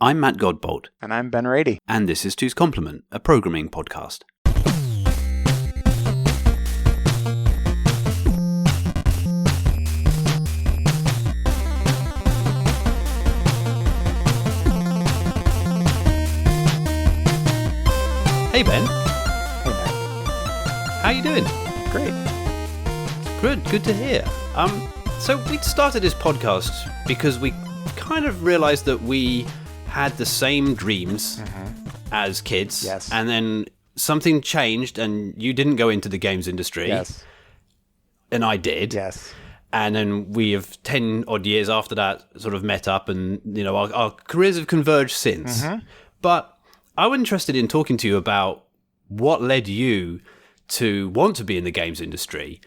I'm Matt Godbolt. And I'm Ben Rady. And this is Two's Complement, a programming podcast. Hey Ben. Hey Matt. How you doing? Great. Good to hear. So we started this podcast because we kind of realized that we had the same dreams as kids. Yes. And then something changed and you didn't go into the games industry. Yes. And I did. Yes. And then we have 10 odd years after that sort of met up and, you know, our careers have converged since. But I'm interested in talking to you about what led you to want to be in the games industry.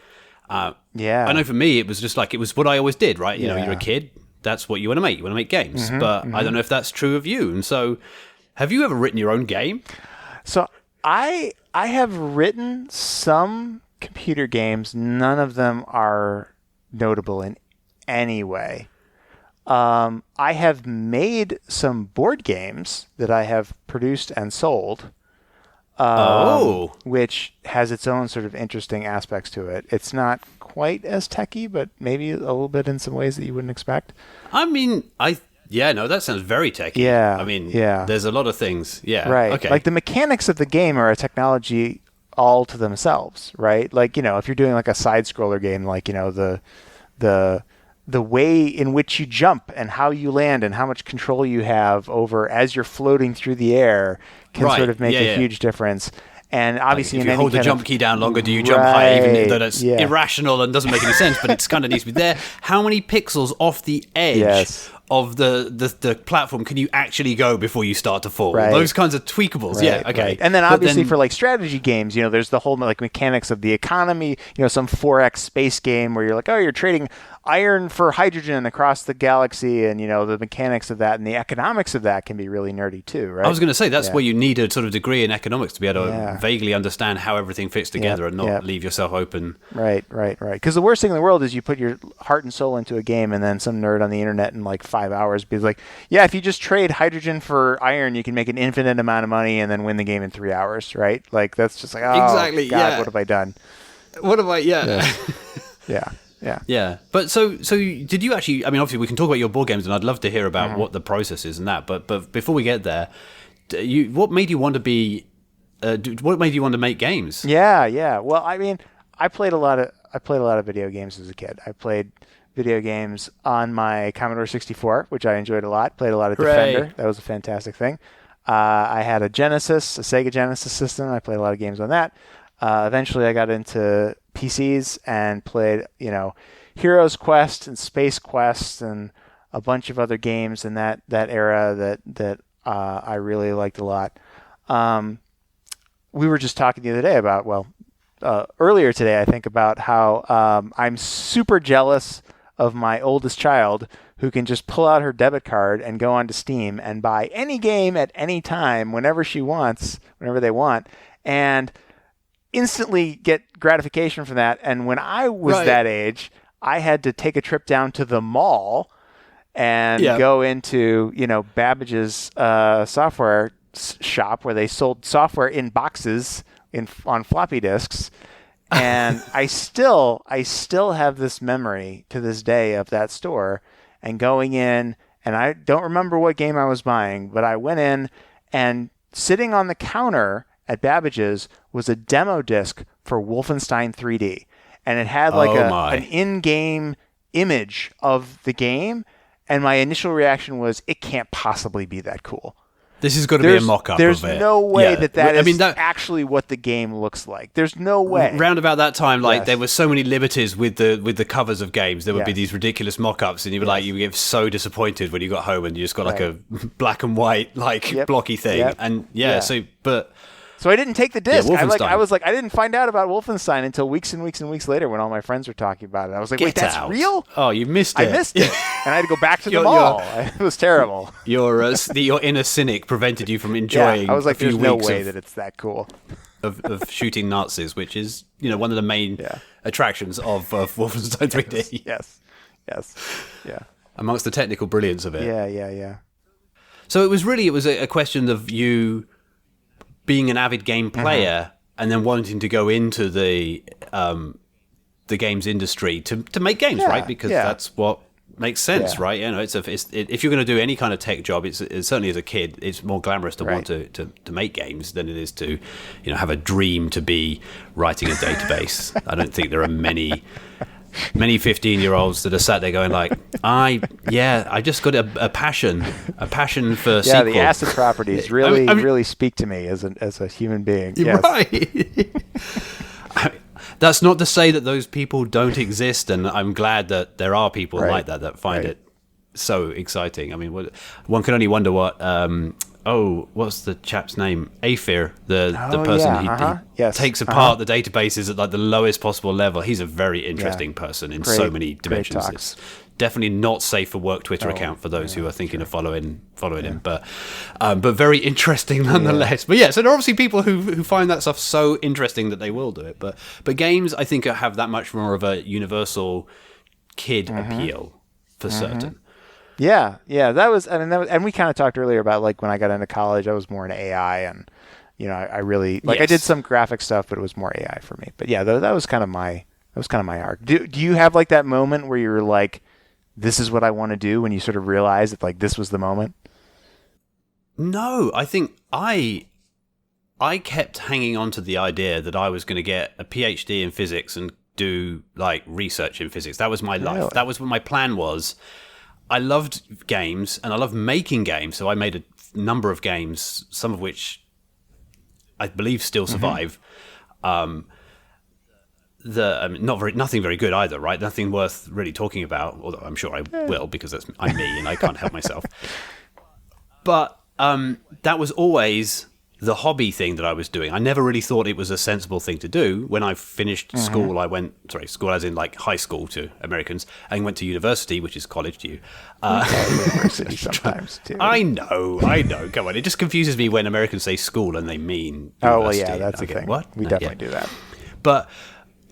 I know for me, it was just like, it was what I always did, right? You know, you're a kid. That's what you want to make. You want to make games. But I don't know if that's true of you. And so have you ever written your own game? So I have written some computer games. None of them are notable in any way. I have made some board games that I have produced and sold. Which has its own sort of interesting aspects to it. It's not quite as techy, but maybe a little bit in some ways that you wouldn't expect. I mean, that sounds very techy. Yeah. I mean, yeah. There's a lot of things. Yeah. Right. Okay. Like the mechanics of the game are a technology all to themselves, right? Like, you know, if you're doing like a side scroller game, like, you know, the way in which you jump and how you land and how much control you have over as you're floating through the air can sort of make a huge difference. And obviously, like if you hold the jump key down longer, do you jump higher, even though that's irrational and doesn't make any sense, but it's kind of needs to be there. How many pixels off the edge of the platform can you actually go before you start to fall? Right. Those kinds of tweakables. Right, yeah, okay. Right. And then obviously for like strategy games, you know, there's the whole like mechanics of the economy, you know, some 4X space game where you're like, oh, you're trading iron for hydrogen across the galaxy, and, you know, the mechanics of that and the economics of that can be really nerdy too, right? I was going to say that's where you need a sort of degree in economics to be able to vaguely understand how everything fits together and not leave yourself open. Right. Because the worst thing in the world is you put your heart and soul into a game and then some nerd on the internet in like 5 hours be like, yeah, if you just trade hydrogen for iron, you can make an infinite amount of money and then win the game in 3 hours, right? Like that's just like, oh, exactly. God, what have I done? Yeah. But so did you actually, I mean, obviously we can talk about your board games and I'd love to hear about what the process is and that, but before we get there, what made you want to be, what made you want to make games? Yeah. Well, I mean, I played a lot of video games as a kid. I played video games on my Commodore 64, which I enjoyed a lot. Played a lot of Defender. That was a fantastic thing. I had a Sega Genesis system. I played a lot of games on that. Eventually I got into PCs and played, you know, Heroes Quest and Space Quest and a bunch of other games in that era that I really liked a lot. We were just talking the other day about, earlier today, I think, about how I'm super jealous of my oldest child who can just pull out her debit card and go onto Steam and buy any game at any time, whenever they want, and instantly get gratification from that. And when I was that age, I had to take a trip down to the mall and go into, you know, Babbage's software shop where they sold software in boxes on floppy disks. And I still have this memory to this day of that store and going in, and I don't remember what game I was buying, but I went in, and sitting on the counter at Babbage's was a demo disc for Wolfenstein 3D. And it had like an in-game image of the game, and my initial reaction was, it can't possibly be that cool. This is going to be a mock-up of it. There's no way that is actually what the game looks like. There's no way. Round about that time, there were so many liberties with the covers of games. There would be these ridiculous mock-ups, and you were you would get so disappointed when you got home and you just got like a black and white blocky thing. And So I didn't take the disc. I was like, I didn't find out about Wolfenstein until weeks and weeks and weeks later when all my friends were talking about it. I was like, wait, that's real? Oh, you missed it. I missed it. And I had to go back to the mall. It was terrible. Your inner cynic prevented you from enjoying I was like, a few there's no weeks way that it's that cool. Of shooting Nazis, which is, you know, one of the main attractions of Wolfenstein 3D. Yes. Yeah. Amongst the technical brilliance of it. Yeah. So it was a question of you being an avid game player and then wanting to go into the games industry to make games, right? Because that's what makes sense, right? You know, if you're going to do any kind of tech job, it's certainly as a kid, it's more glamorous to want to make games than it is to, you know, have a dream to be writing a database. I don't think there are many 15-year-olds that are sat there going like, I just got a passion for SQL. Yeah, the acid properties really really speak to me as a human being. Yes. Right. That's not to say that those people don't exist, and I'm glad that there are people like that find it so exciting. I mean, one can only wonder what. What's the chap's name? Aphir, the person he takes apart the databases at like the lowest possible level. He's a very interesting person in so many dimensions. It's definitely not safe for work Twitter account for those who are thinking of following him, but very interesting nonetheless. But so there are obviously people who find that stuff so interesting that they will do it. But games, I think, have that much more of a universal kid appeal for certain. Yeah, that was, and we kind of talked earlier about like when I got into college, I was more into AI, and you know, I really I did some graphic stuff, but it was more AI for me. But yeah, that was kind of my arc. Do you have like that moment where you were like, this is what I want to do, when you sort of realized that like this was the moment? No, I think I kept hanging on to the idea that I was going to get a PhD in physics and do like research in physics. That was my life. Really? That was what my plan was. I loved games and I loved making games, so I made a number of games, some of which I believe still survive. Nothing very good either, right? Nothing worth really talking about, although I'm sure I will, because I'm me and I can't help myself. But that was always the hobby thing that I was doing. I never really thought it was a sensible thing to do. When I finished school, school as in like high school to Americans, and went to university, which is college to you. University sometimes too. I know. Come on, it just confuses me when Americans say school and they mean university. Oh well, yeah, that's the thing. What? We definitely do that. But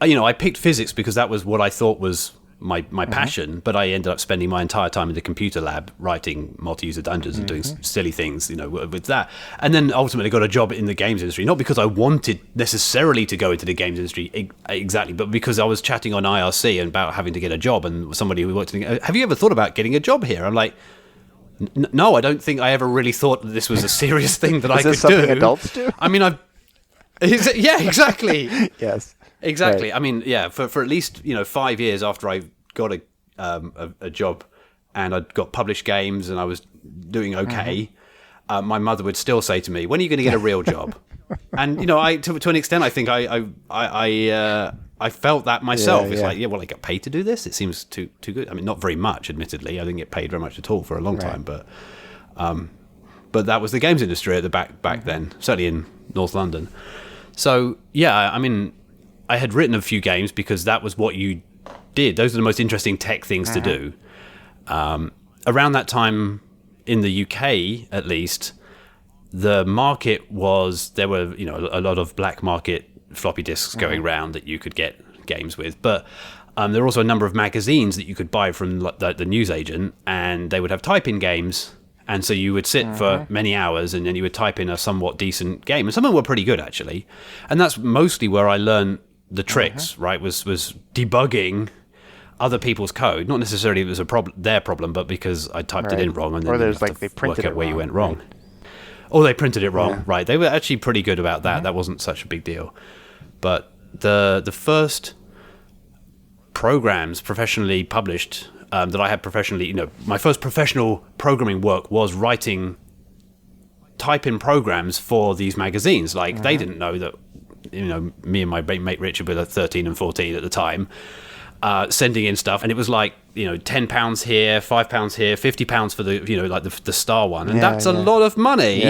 you know, I picked physics because that was what I thought was my passion, but I ended up spending my entire time in the computer lab writing multi-user dungeons and doing silly things, you know, with that. And then ultimately got a job in the games industry, not because I wanted necessarily to go into the games industry exactly, but because I was chatting on IRC about having to get a job, and somebody who worked in, have you ever thought about getting a job here? I'm like, no, I don't think I ever really thought that this was a serious thing that I could do. Is this something adults do? I mean, yeah, exactly. Yes. Exactly. Right. I mean, yeah, for at least 5 years after I got a job and I'd got published games and I was doing okay, my mother would still say to me, "When are you going to get a real job?" And to an extent, I think I felt that myself. It's like, well, I got paid to do this. It seems too good. I mean, not very much, admittedly. I didn't get paid very much at all for a long time, but that was the games industry at the back then, certainly in North London. So yeah, I mean, I had written a few games because that was what you did. Those are the most interesting tech things to do. Around that time, in the UK at least, the market was, there were a lot of black market floppy disks going around that you could get games with, but there were also a number of magazines that you could buy from the newsagent, and they would have type-in games. And so you would sit for many hours and then you would type in a somewhat decent game. And some of them were pretty good, actually. And that's mostly where I learned the tricks, right, was debugging other people's code. Not necessarily it was their problem, but because I typed it in wrong. And then or there's like they printed it where you went wrong. Or they printed it wrong, right. They were actually pretty good about that. That wasn't such a big deal. But the first programs professionally published that I had professionally, my first professional programming work was writing type-in programs for these magazines. Like they didn't know that, me and my mate Richard were 13 and 14 at the time, sending in stuff, and it was like, £10 here, £5 here, £50 for the, like the star one, and that's a lot of money.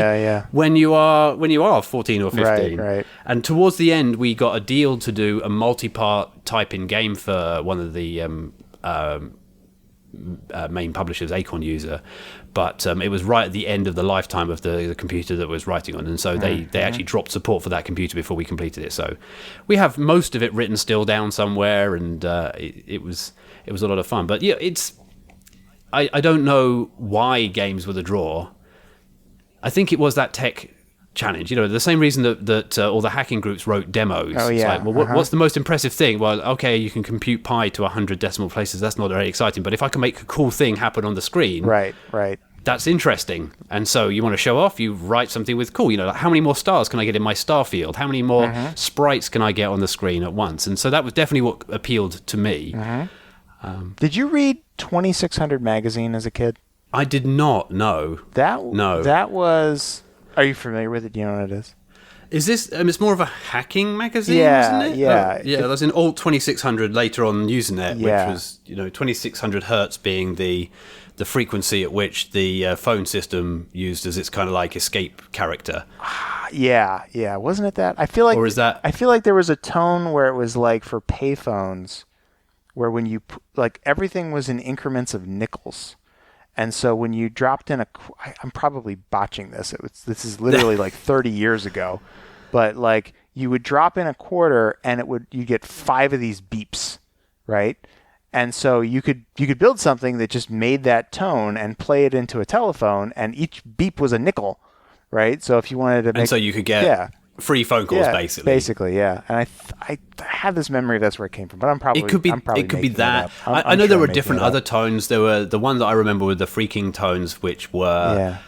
When you are 14 or 15. Right. And towards the end, we got a deal to do a multi-part type-in game for one of the main publishers, Acorn User, but it was right at the end of the lifetime of the computer that was writing on, and so they actually dropped support for that computer before we completed it. So we have most of it written still down somewhere, and it was a lot of fun. But yeah, I don't know why games were the draw. I think it was that tech challenge. The same reason that all the hacking groups wrote demos. Oh, It's yeah. like, well, what's the most impressive thing? Well, okay, you can compute pi to 100 decimal places. That's not very exciting. But if I can make a cool thing happen on the screen, right. that's interesting. And so you want to show off, you write something with cool. Like, how many more stars can I get in my star field? How many more sprites can I get on the screen at once? And so that was definitely what appealed to me. Did you read 2600 magazine as a kid? I did not know. That was... Are you familiar with it? Do you know what it is? Is this... it's more of a hacking magazine, yeah, isn't it? Yeah. Yeah, there's an old 2600 later on Usenet, which was, 2600 hertz being the frequency at which the phone system used as its kind of like escape character. Yeah. Wasn't it that? I feel like... Or is that... I feel like there was a tone where it was like for payphones, where when you... Like, everything was in increments of nickels. And so when you dropped in I'm probably botching this. This is literally like 30 years ago, but like you would drop in a quarter and you get 5 of these beeps, right? And so you could build something that just made that tone and play it into a telephone, and each beep was a nickel, right? So if you wanted to make... And so you could get free phone calls, basically. Basically, yeah. And I have this memory that's where it came from, but I'm probably it could be that. I know there were different other tones. There were the ones that I remember were the freaking tones, which were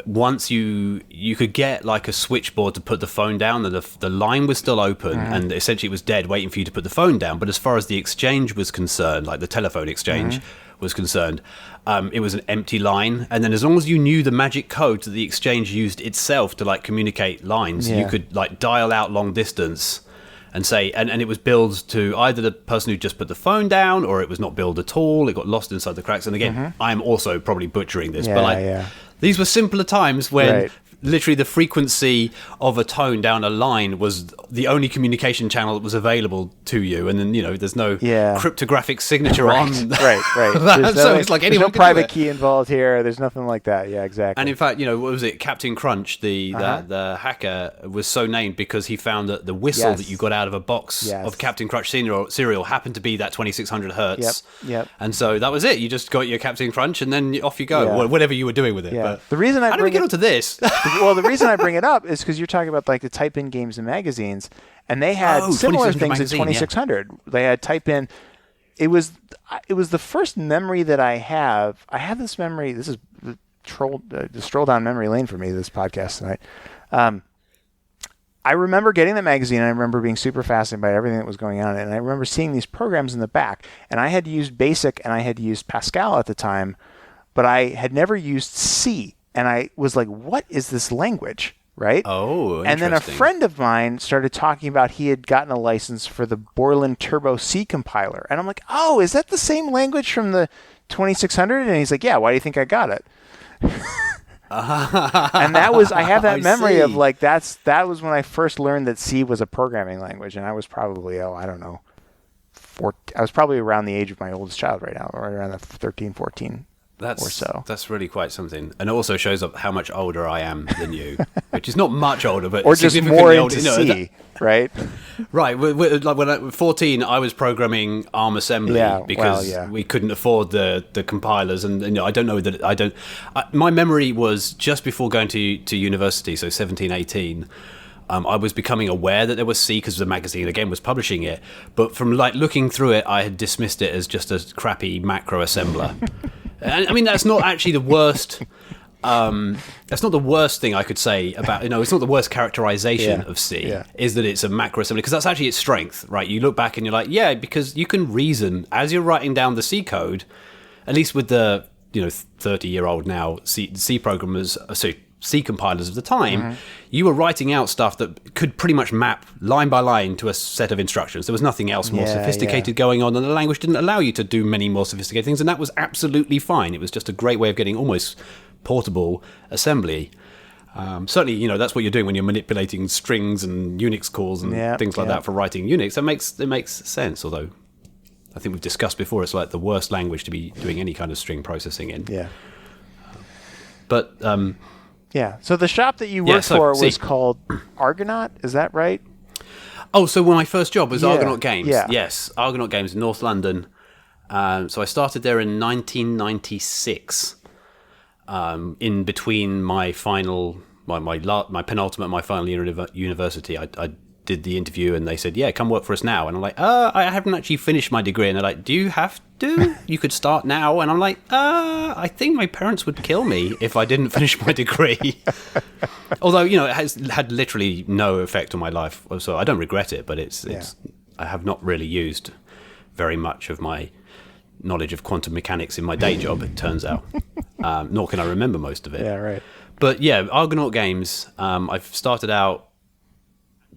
once you could get like a switchboard to put the phone down, and the line was still open, and essentially it was dead, waiting for you to put the phone down. But as far as the exchange was concerned, like the telephone exchange was concerned, it was an empty line, and then as long as you knew the magic code that the exchange used itself to like communicate lines, you could like dial out long distance and say, and it was billed to either the person who just put the phone down, or it was not billed at all. It got lost inside the cracks. And again, I'm also probably butchering this, but like these were simpler times when literally the frequency of a tone down a line was the only communication channel that was available to you, and then there's no cryptographic signature on right that. So it's like anyone there's no private key involved here. There's nothing like that. Yeah, exactly. And in fact, what was it? Captain Crunch, the hacker, was so named because he found that the whistle that you got out of a box of Captain Crunch cereal happened to be that 2600 hertz. Yep. And so that was it. You just got your Captain Crunch, and then off you go. Whatever you were doing with it. Yeah. But the reason how did we get onto this? Well, the reason I bring it up is because you're talking about like the type in games and magazines, and they had similar things in 2600. They had type in. It was the first memory that I have. I have this memory. This is the stroll down memory lane for me, this podcast tonight. I remember getting the magazine, and I remember being super fascinated by everything that was going on, and I remember seeing these programs in the back, and I had used BASIC and I had used Pascal at the time, but I had never used C. And I was like, what is this language, right? Oh, interesting. And then a friend of mine started talking about he had gotten a license for the Borland Turbo C compiler. And I'm like, oh, is that the same language from the 2600? And he's like, yeah, why do you think I got it? And that was, I have that memory of like, that was when I first learned that C was a programming language. And I was probably, I don't know, I was probably around the age of my oldest child right now, right around the 13, 14. That's really quite something, and it also shows up how much older I am than you, which is not much older, but or just more into C, right? Right. Like when I was 14, I was programming ARM assembly because we couldn't afford the compilers, and I don't know that my memory was just before going to university, so 17, 18. I was becoming aware that there was C because the magazine again was publishing it, but from like looking through it, I had dismissed it as just a crappy macro assembler. And I mean, that's not actually the worst. That's not the worst thing I could say about. It's not the worst characterization of C. Is that it's a macro assembly, because that's actually its strength, right? You look back and you're like, because you can reason as you're writing down the C code. At least with the 30-year-old now C programmers. C compilers of the time, you were writing out stuff that could pretty much map line by line to a set of instructions. There was nothing else more sophisticated going on, and the language didn't allow you to do many more sophisticated things, and that was absolutely fine. It was just a great way of getting almost portable assembly. Certainly, that's what you're doing when you're manipulating strings and Unix calls and things like that for writing Unix. It makes sense, although I think we've discussed before, it's like the worst language to be doing any kind of string processing in. Yeah. But... So the shop that you worked for was called Argonaut, is that right? Oh, so my first job was Argonaut Games. Yeah. Yes, Argonaut Games in North London. So I started there in 1996. in between my final, my penultimate, my final year of university, I did the interview and they said, yeah, come work for us now. And I'm like, I haven't actually finished my degree. And they're like, do you have to? You could start now. And I'm like, I think my parents would kill me if I didn't finish my degree. Although, it has had literally no effect on my life. So I don't regret it, but it's I have not really used very much of my knowledge of quantum mechanics in my day job, it turns out. Nor can I remember most of it. Yeah, right. But yeah, Argonaut Games, I've started out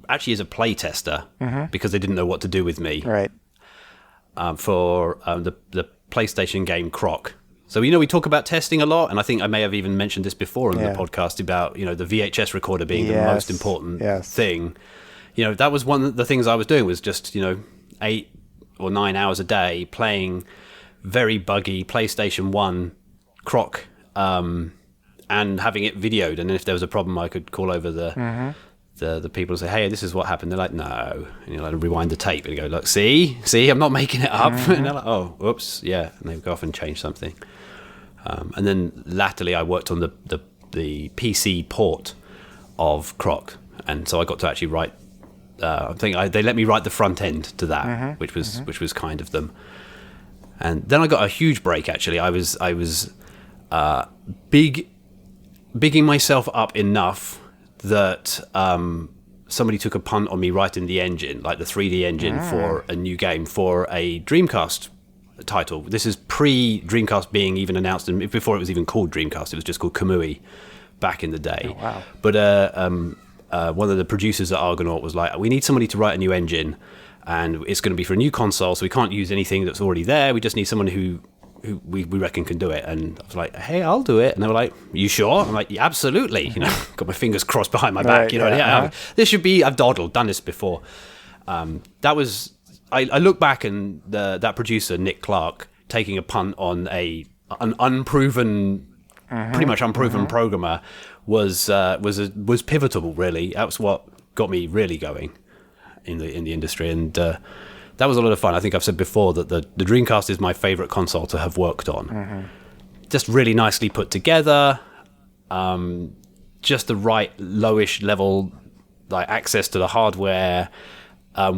actually as a playtester because they didn't know what to do with me. Right. For the PlayStation game Croc. So, we talk about testing a lot, and I think I may have even mentioned this before in the podcast about, the VHS recorder being the most important thing. That was one of the things I was doing was just, 8 or 9 hours a day playing very buggy PlayStation 1 Croc and having it videoed. And if there was a problem, I could call over the people and say, hey, this is what happened. They're like, no. And you're like, rewind the tape and you go, look, see, I'm not making it up. And they're like, oh, whoops, yeah. And they go off and change something. And then latterly I worked on the PC port of Croc. And so I got to actually write, they let me write the front end to that, which was kind of them. And then I got a huge break, actually. I was bigging myself up enough that somebody took a punt on me writing the engine, like the 3D engine for a new game, for a Dreamcast title. This is pre-Dreamcast being even announced, and before it was even called Dreamcast. It was just called Kamui back in the day. Oh, wow. But one of the producers at Argonaut was like, we need somebody to write a new engine, and it's going to be for a new console, so we can't use anything that's already there. We just need someone who we reckon can do it. And I was like, hey, I'll do it. And they were like, you sure? I'm like, yeah, absolutely. Got my fingers crossed behind my back. This should be, I've done this before. That was, I look back and that producer, Nick Clark, taking a punt on an unproven, pretty much unproven programmer was pivotal, really. That was what got me really going in the industry. And that was a lot of fun. I think I've said before that the Dreamcast is my favorite console to have worked on. Just really nicely put together, just the right lowish level, like access to the hardware.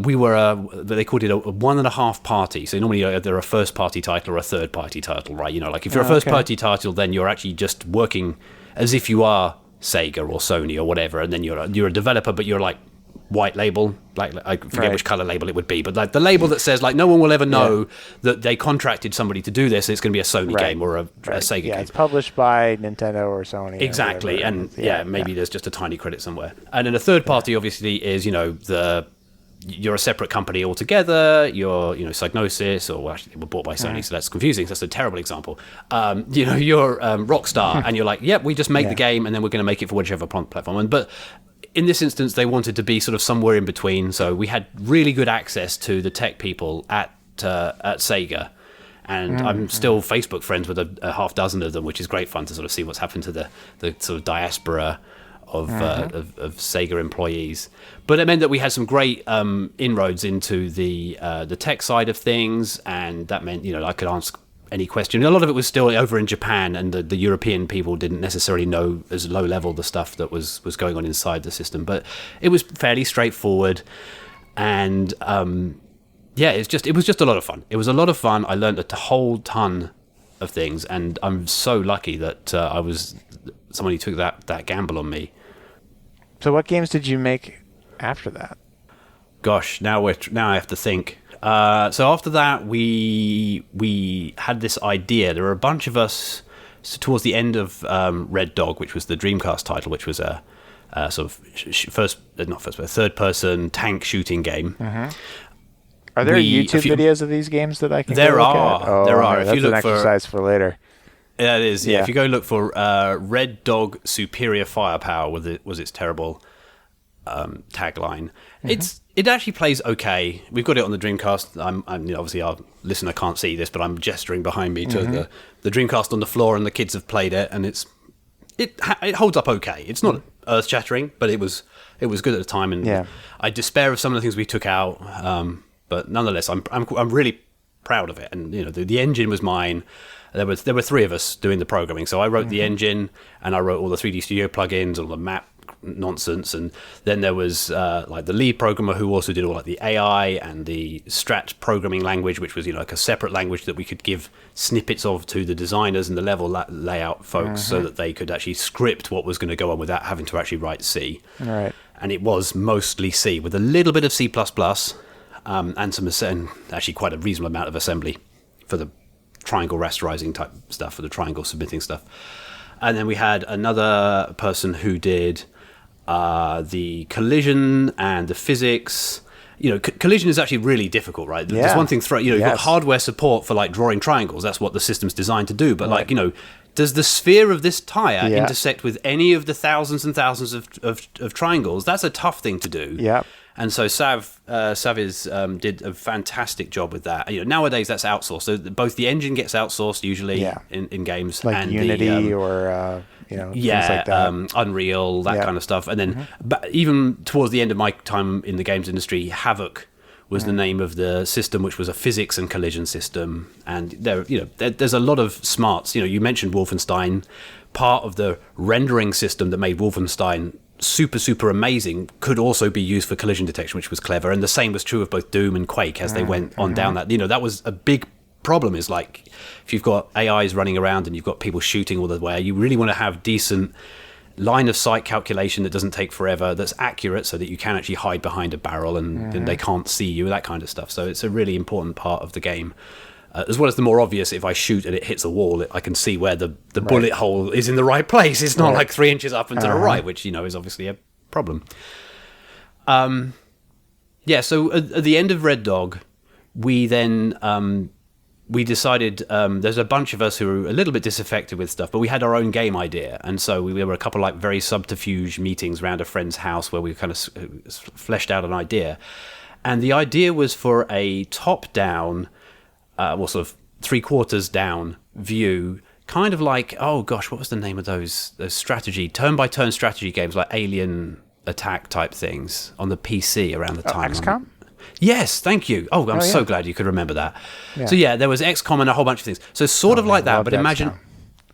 We were they called it a 1.5 party. So normally they're a first party title or a third party title, right? Like if you're a first party title, then you're actually just working as if you are Sega or Sony or whatever, and then you're a developer, but you're like white label, like I forget which color label it would be, but like the label that says like no one will ever know that they contracted somebody to do this. It's going to be a Sony game or a Sega game. It's published by Nintendo or Sony. Exactly, and maybe there's just a tiny credit somewhere. And then a third party obviously is you're a separate company altogether. You're Psygnosis, or actually they were bought by Sony, so that's confusing. So that's a terrible example. You're Rockstar, and you're like, yep, we just make the game, and then we're going to make it for whichever platform. But in this instance, they wanted to be sort of somewhere in between. So we had really good access to the tech people at Sega, and I'm still Facebook friends with a half dozen of them, which is great fun to sort of see what's happened to the sort of diaspora of Sega employees. But it meant that we had some great inroads into the tech side of things, and that meant I could ask any question. A lot of it was still over in Japan, and the European people didn't necessarily know as low level the stuff that was going on inside the system. But it was fairly straightforward, and it was just a lot of fun. It was a lot of fun. I learned a whole ton of things, and I'm so lucky that I was someone who took that gamble on me. So what games did you make after that? Gosh, now I have to think. So after that, we had this idea. There were a bunch of us towards the end of Red Dog, which was the Dreamcast title, which was a sort of third-person tank shooting game. Are there YouTube videos of these games that I can? There look are. At? Oh, there are. That's an exercise for later. Yeah, it is. Yeah. If you go look for Red Dog Superior Firepower, was its terrible tagline. It actually plays okay. We've got it on the Dreamcast. I'm obviously our listener can't see this, but I'm gesturing behind me to the Dreamcast on the floor, and the kids have played it, and it holds up okay. It's not earth shattering, but it was good at the time, and I despair of some of the things we took out. But nonetheless, I'm really proud of it. And the engine was mine. There were three of us doing the programming. So I wrote the engine, and I wrote all the 3D Studio plugins, all the map nonsense, and then there was like the lead programmer who also did all like the AI and the Strat programming language, which was like a separate language that we could give snippets of to the designers and the level layout folks, so that they could actually script what was going to go on without having to actually write C. Right. And it was mostly C with a little bit of C++, and some actually quite a reasonable amount of assembly for the triangle rasterizing type stuff, for the triangle submitting stuff. And then we had another person who did the collision and the physics. Collision is actually really difficult, right? Yeah. There's one thing, you've got hardware support for like drawing triangles. That's what the system's designed to do. But does the sphere of this tire intersect with any of the thousands and thousands of triangles? That's a tough thing to do. Yeah. And so Saviz did a fantastic job with that. Nowadays that's outsourced. So both the engine gets outsourced usually in games, like and Unity or things like that. Unreal, that kind of stuff. And then, but even towards the end of my time in the games industry, Havoc was the name of the system, which was a physics and collision system. And there's a lot of smarts. You mentioned Wolfenstein. Part of the rendering system that made Wolfenstein super amazing could also be used for collision detection, which was clever. And the same was true of both Doom and Quake as they went on down that. That was a big problem, is like if you've got AIs running around and you've got people shooting all the way, you really want to have decent line of sight calculation that doesn't take forever, that's accurate, so that you can actually hide behind a barrel and then they can't see you, that kind of stuff. So it's a really important part of the game. As well as the more obvious, if I shoot and it hits a wall, I can see where the bullet hole is in the right place. It's not like 3 inches up and to the right, which, is obviously a problem. So at the end of Red Dog, we then we decided, there's a bunch of us who were a little bit disaffected with stuff, but we had our own game idea. And so we were a couple like very subterfuge meetings around a friend's house where we kind of fleshed out an idea. And the idea was for a top-down, sort of 3/4 down view, kind of like, oh gosh, what was the name of those strategy, turn-by-turn strategy games like Alien Attack type things on the PC around the time? XCOM? Yes, thank you. Oh, I'm so glad you could remember that. Yeah. So there was XCOM and a whole bunch of things. So sort of like that, but imagine...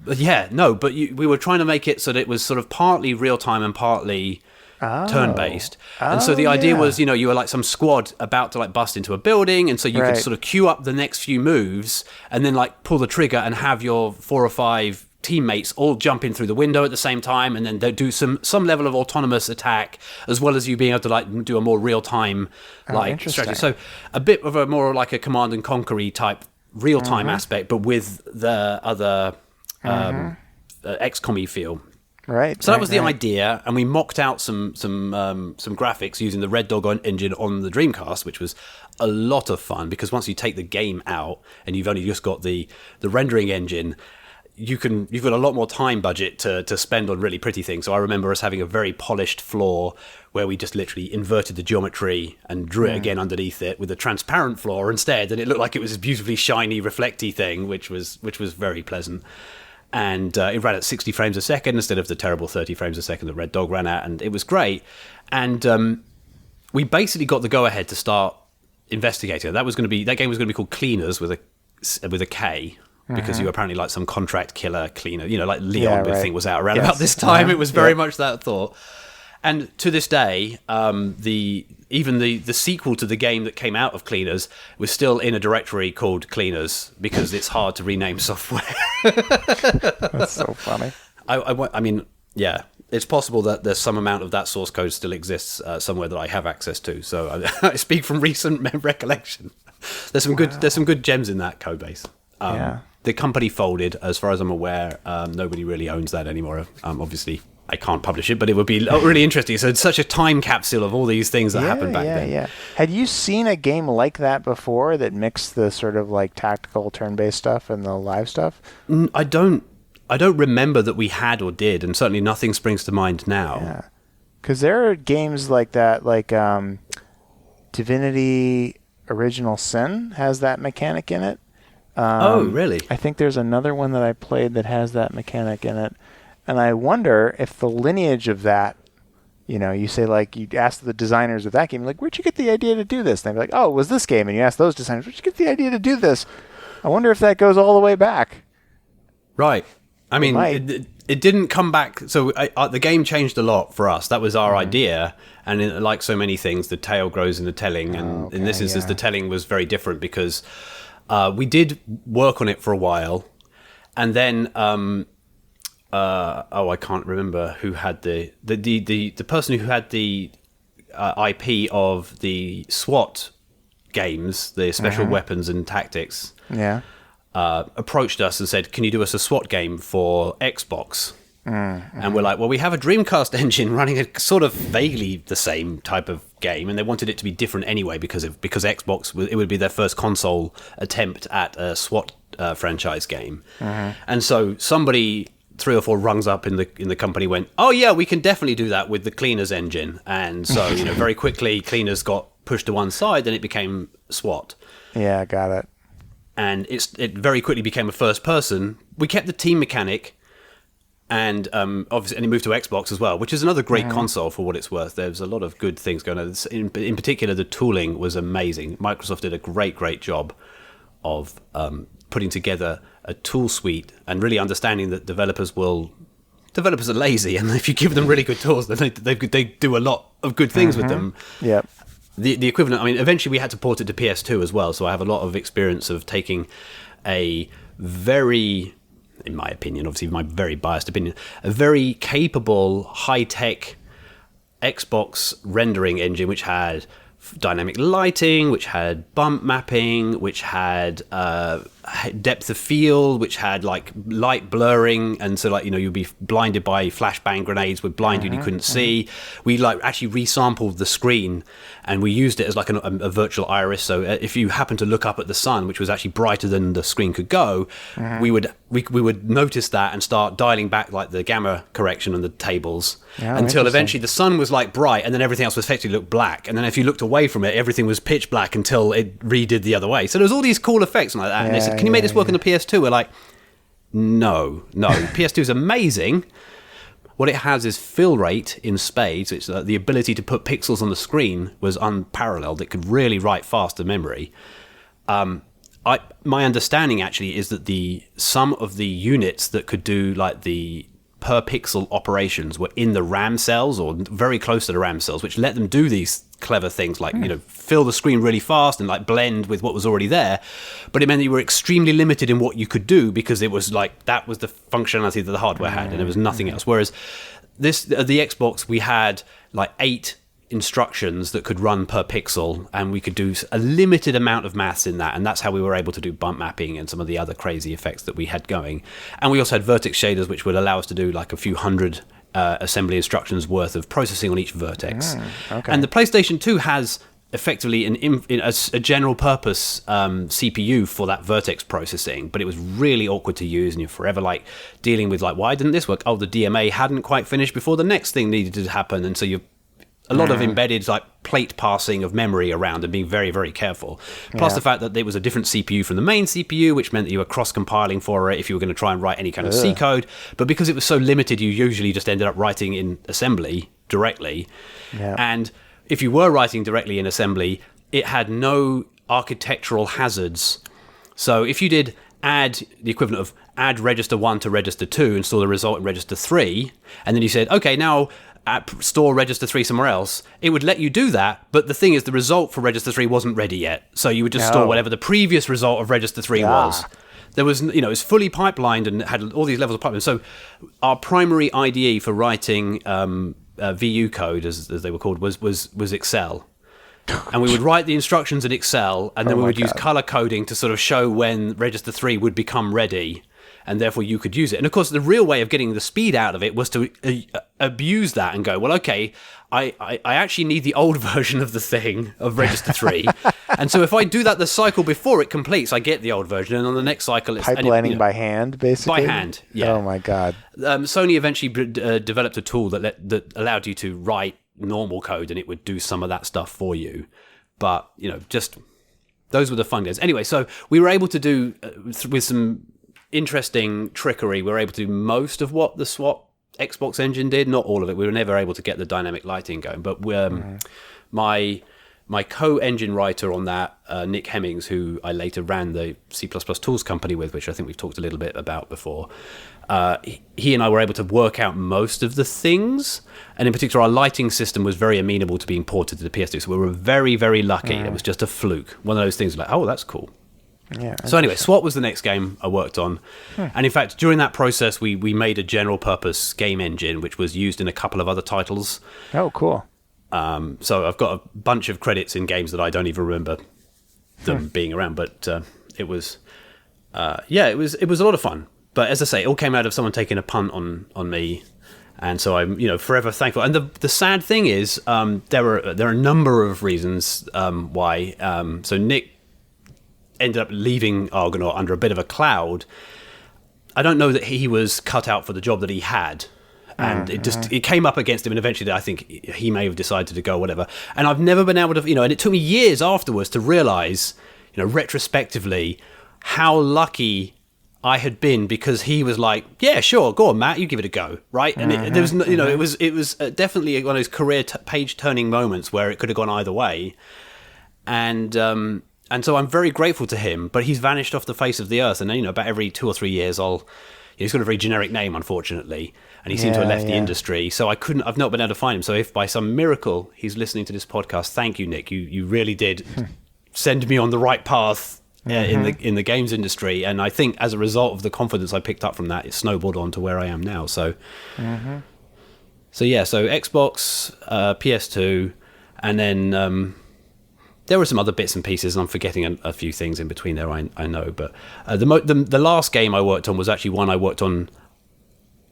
XCOM. We were trying to make it so that it was sort of partly real-time and partly... turn-based. And so the idea was, you were like some squad about to like bust into a building, and so you could sort of queue up the next few moves and then like pull the trigger and have your 4 or 5 teammates all jump in through the window at the same time, and then they do some level of autonomous attack, as well as you being able to like do a more real-time like strategy. So a bit of a more like a Command and Conquer-y type real-time aspect, but with the other XCOM-y feel. Right. So that was the idea, and we mocked out some graphics using the Red Dog engine on the Dreamcast, which was a lot of fun, because once you take the game out and you've only just got the rendering engine, you've got a lot more time budget to spend on really pretty things. So I remember us having a very polished floor where we just literally inverted the geometry and drew it again underneath it with a transparent floor instead, and it looked like it was a beautifully shiny, reflecty thing, which was very pleasant. And it ran at 60 frames a second instead of the terrible 30 frames a second that Red Dog ran at, and it was great. And we basically got the go-ahead to start investigating. That game was going to be called Cleaners with a K, because you were apparently like some contract killer cleaner, like Leon, I think, was out around about this time. It was very much that thought. And to this day, even the sequel to the game that came out of Cleaners was still in a directory called Cleaners, because it's hard to rename software. That's so funny. I mean, it's possible that there's some amount of that source code still exists somewhere that I have access to. So I speak from recent recollection. There's some good gems in that code base. The company folded, as far as I'm aware. Nobody really owns that anymore. Obviously, I can't publish it, but it would be really interesting. So it's such a time capsule of all these things that happened back then. Yeah. Had you seen a game like that before that mixed the sort of like tactical turn-based stuff and the live stuff? I don't remember that we had or did, and certainly nothing springs to mind now. Yeah, because there are games like that, like Divinity Original Sin has that mechanic in it. Oh, really? I think there's another one that I played that has that mechanic in it. And I wonder if the lineage of that You say like you ask the designers of that game, like, where'd you get the idea to do this? And they'd be like, oh, it was this game. And you ask those designers, where'd you get the idea to do this? I wonder if that goes all the way back. Right. I mean, it didn't come back. So the game changed a lot for us. That was our idea. And like so many things, the tale grows in the telling. And in this instance, the telling was very different because we did work on it for a while. And then, I can't remember who had the person who had the IP of the SWAT games, the Special Weapons and Tactics. Yeah. Approached us and said, can you do us a SWAT game for Xbox? And we're like, well, we have a Dreamcast engine running a sort of vaguely the same type of game, and they wanted it to be different anyway because Xbox, it would be their first console attempt at a SWAT franchise game. And so somebody 3 or 4 rungs up in the company went, oh yeah, we can definitely do that with the Cleaners engine. And so very quickly Cleaners got pushed to one side and it became SWAT. Yeah, got it. And it very quickly became a first person. We kept the team mechanic, and obviously, and it moved to Xbox as well, which is another great console for what it's worth. There's a lot of good things going on. In particular, the tooling was amazing. Microsoft did a great job of putting together a tool suite and really understanding that developers are lazy, and if you give them really good tools, then they do a lot of good things with them. Yep. The equivalent, I mean, eventually we had to port it to PS2 as well, so I have a lot of experience of taking a very, in my opinion, obviously my very biased opinion, a very capable, high-tech Xbox rendering engine which had dynamic lighting, which had bump mapping, which had depth of field, which had like light blurring, and so like you'd be blinded by flashbang grenades would blind you couldn't see. We like actually resampled the screen and we used it as like a virtual iris, so if you happen to look up at the sun, which was actually brighter than the screen could go, we would notice that and start dialing back like the gamma correction on the tables until eventually the sun was like bright and then everything else was effectively looked black, and then if you looked away from it, everything was pitch black until it redid the other way. So there was all these cool effects like that, and they said, can you make this work on the PS2? We're like, no. PS2 is amazing. What it has is fill rate in spades. It's the ability to put pixels on the screen was unparalleled. It could really write faster memory. My understanding actually is that some of the units that could do like the per pixel operations were in the RAM cells or very close to the RAM cells, which let them do these clever things like fill the screen really fast and like blend with what was already there. But it meant that you were extremely limited in what you could do because it was like that was the functionality that the hardware had and there was nothing else. Whereas the Xbox, we had like 8 instructions that could run per pixel, and we could do a limited amount of maths in that, and that's how we were able to do bump mapping and some of the other crazy effects that we had going. And we also had vertex shaders, which would allow us to do like a few hundred assembly instructions worth of processing on each vertex. And the PlayStation 2 has effectively a general purpose CPU for that vertex processing, but it was really awkward to use, and you're forever like dealing with like, why didn't this work? Oh, the DMA hadn't quite finished before the next thing needed to happen, and so you're a lot of embedded like plate passing of memory around and being very, very careful. Plus the fact that there was a different CPU from the main CPU, which meant that you were cross-compiling for it if you were going to try and write any kind of C code. But because it was so limited, you usually just ended up writing in assembly directly. And if you were writing directly in assembly, it had no architectural hazards. So if you did add the equivalent of add register 1 to register 2 and store the result in register 3, and then you said, okay, now store register 3 somewhere else, it would let you do that, but the thing is the result for register 3 wasn't ready yet, so you would just store whatever the previous result of register 3 was. There was, it's fully pipelined and had all these levels of pipeline. So our primary IDE for writing VU code, as they were called, was Excel. And we would write the instructions in Excel, and then we would use color coding to sort of show when register 3 would become ready, and therefore you could use it. And of course, the real way of getting the speed out of it was to abuse that and go, well, okay, I actually need the old version of the thing, of register 3. And so if I do that the cycle before it completes, I get the old version, and on the next cycle it's... Pipelining by hand, basically? By hand, yeah. Oh, my God. Sony eventually developed a tool that allowed you to write normal code, and it would do some of that stuff for you. But, just... Those were the fun days. Anyway, so we were able to do, with some interesting trickery, we were able to do most of what the SWAT Xbox engine did. Not all of it. We were never able to get the dynamic lighting going. But my co-engine writer on that, Nick Hemmings, who I later ran the C++ tools company with, which I think we've talked a little bit about before, he and I were able to work out most of the things. And in particular, our lighting system was very amenable to being ported to the PS2. So we were very, very lucky. It was just a fluke. One of those things like, oh, that's cool. Yeah. So anyway, SWAT was the next game I worked on. And in fact, during that process, we made a general purpose game engine, which was used in a couple of other titles. Oh, cool. So I've got a bunch of credits in games that I don't even remember them being around. But it was a lot of fun. But as I say, it all came out of someone taking a punt on me. And so I'm, forever thankful. And the sad thing is, there are a number of reasons why. So Nick ended up leaving Argonaut under a bit of a cloud. I don't know that he was cut out for the job that he had. And it came up against him, and eventually I think he may have decided to go, whatever. And I've never been able to, and it took me years afterwards to realize, retrospectively, how lucky I had been, because he was like, yeah, sure, go on, Matt, you give it a go, right? And there was, it was definitely one of those career page-turning moments where it could have gone either way. And so I'm very grateful to him, but he's vanished off the face of the earth. And about every 2 or 3 years, he's got a very generic name, unfortunately, and he seemed to have left the industry. So I've not been able to find him. So if by some miracle he's listening to this podcast, thank you, Nick. You really did send me on the right path in the games industry. And I think as a result of the confidence I picked up from that, it snowballed on to where I am now. So, so Xbox, PS2, and then there were some other bits and pieces, and I'm forgetting a few things in between there, I know. But the last game I worked on was actually one I worked on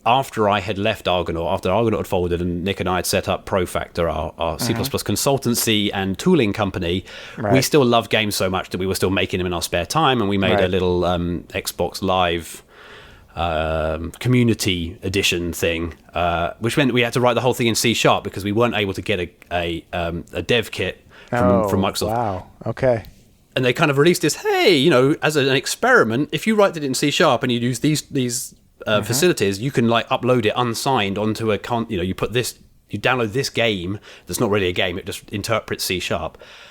after I had left Argonaut, after Argonaut had folded, and Nick and I had set up ProFactor, our C++ consultancy and tooling company. Right. We still loved games so much that we were still making them in our spare time, and we made a little Xbox Live community edition thing, which meant we had to write the whole thing in C# because we weren't able to get a dev kit from Microsoft. Wow. Okay. And they kind of released this, hey, as an experiment, if you write it in C# and you use these facilities, you can upload it unsigned onto a you download this game that's not really a game, it just interprets C#.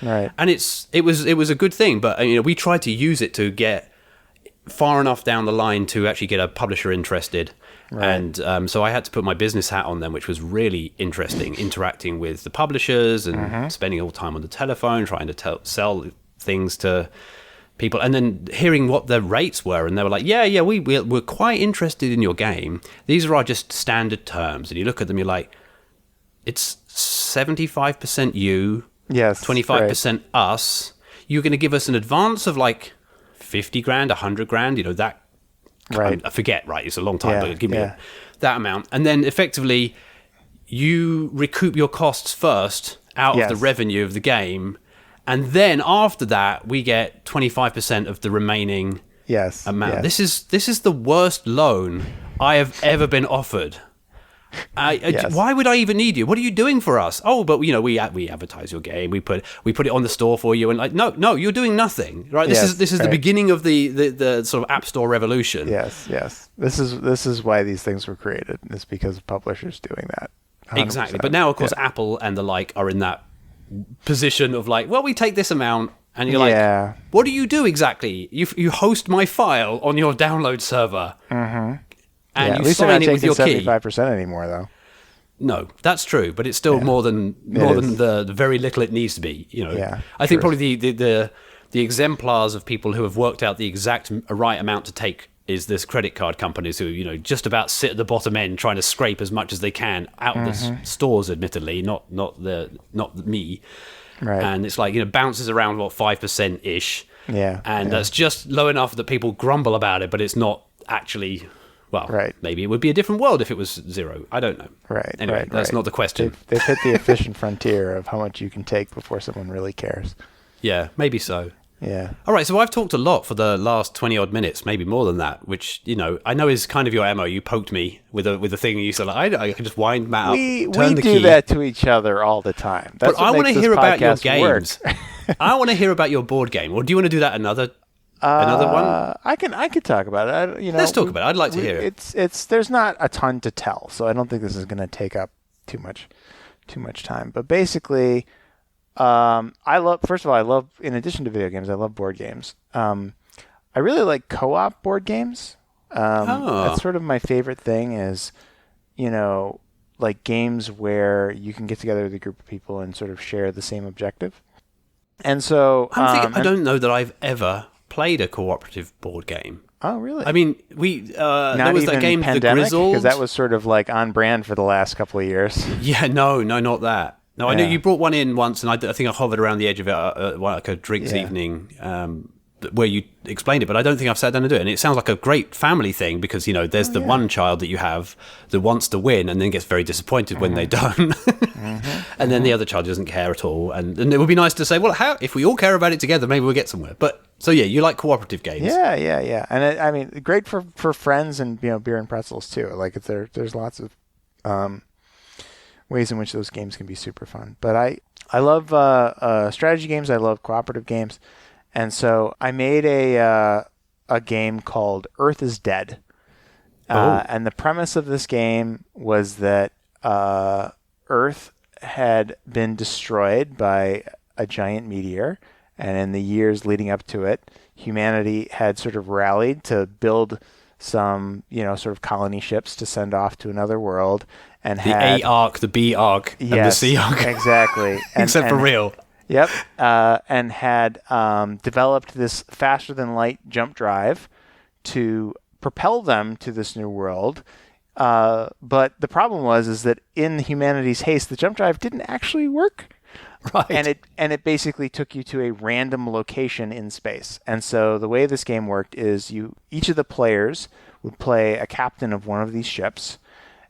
Right. And it was a good thing, but we tried to use it to get far enough down the line to actually get a publisher interested. Right. And so I had to put my business hat on then, which was really interesting, interacting with the publishers and spending all the time on the telephone, trying to sell things to people, and then hearing what the rates were. And they were like, we're quite interested in your game. These are our just standard terms. And you look at them, you're like, it's 75% you, 25% us. You're going to give us an advance of $50,000, $100,000, that. Right. I forget, right? It's a long time, but give me that amount. And then effectively, you recoup your costs first out of the revenue of the game. And then after that, we get 25% of the remaining amount. Yes. This is the worst loan I have ever been offered. Why would I even need you? What are you doing for us? Oh, but we advertise your game. We put it on the store for you, and no, you're doing nothing, right? This is the beginning of the sort of App Store revolution. Yes. This is why these things were created. It's because of publishers doing that. 100%. Exactly. But now, of course, Apple and the like are in that position of we take this amount. And you're like, what do you do exactly? You host my file on your download server. And at least sign they're it with your key. 75% anymore, though. No, that's true, but it's still more than the very little it needs to be. I think probably the exemplars of people who have worked out the exact right amount to take is this credit card companies who just about sit at the bottom end trying to scrape as much as they can out of the stores. Admittedly, not me. Right. And it's bounces around 5% ish. Yeah. And that's just low enough that people grumble about it, but it's not actually. Well, maybe it would be a different world if it was zero. I don't know. Right. Anyway, that's not the question. They've hit the efficient frontier of how much you can take before someone really cares. Yeah, maybe so. Yeah. All right, so I've talked a lot for the last 20-odd minutes, maybe more than that, which, I know is kind of your MO. You poked me with a thing and you said, I can just wind Matt up, turn the key. We do that to each other all the time. That's but I want to hear about your games. I I want to hear about your board game. Or do you want to do that another Another one? I could talk about it. Let's talk about it. I'd like to hear it. It's there's not a ton to tell, so I don't think this is going to take up too much time. But basically, first of all, I love, in addition to video games, I love board games. I really like co-op board games. That's sort of my favorite thing is, like games where you can get together with a group of people and sort of share the same objective. And so I don't know that I've ever played a cooperative board game. Oh, really? I mean, there was that game, Pandemic, The Grizzled. because that was sort of like on brand for the last couple of years. Yeah, no, not that. No, I know you brought one in once, and I think I hovered around the edge of it like a drinks evening, where you explained it, but I don't think I've sat down to do it. And it sounds like a great family thing because, there's the one child that you have that wants to win and then gets very disappointed when they don't. And then the other child doesn't care at all. And it would be nice to say, well, if we all care about it together, maybe we'll get somewhere. But so, you like cooperative games. Yeah. And I mean, great for friends and, beer and pretzels too. Like there's lots of ways in which those games can be super fun. But I love strategy games. I love cooperative games. And so I made a game called Earth is Dead. And the premise of this game was that Earth had been destroyed by a giant meteor. And in the years leading up to it, humanity had sort of rallied to build some, sort of colony ships to send off to another world. And the A arc, the B arc, and the C arc. Exactly. Except for real. Yep, and had developed this faster-than-light jump drive to propel them to this new world. But the problem is that in humanity's haste, the jump drive didn't actually work. Right. And it basically took you to a random location in space. And so the way this game worked is each of the players would play a captain of one of these ships,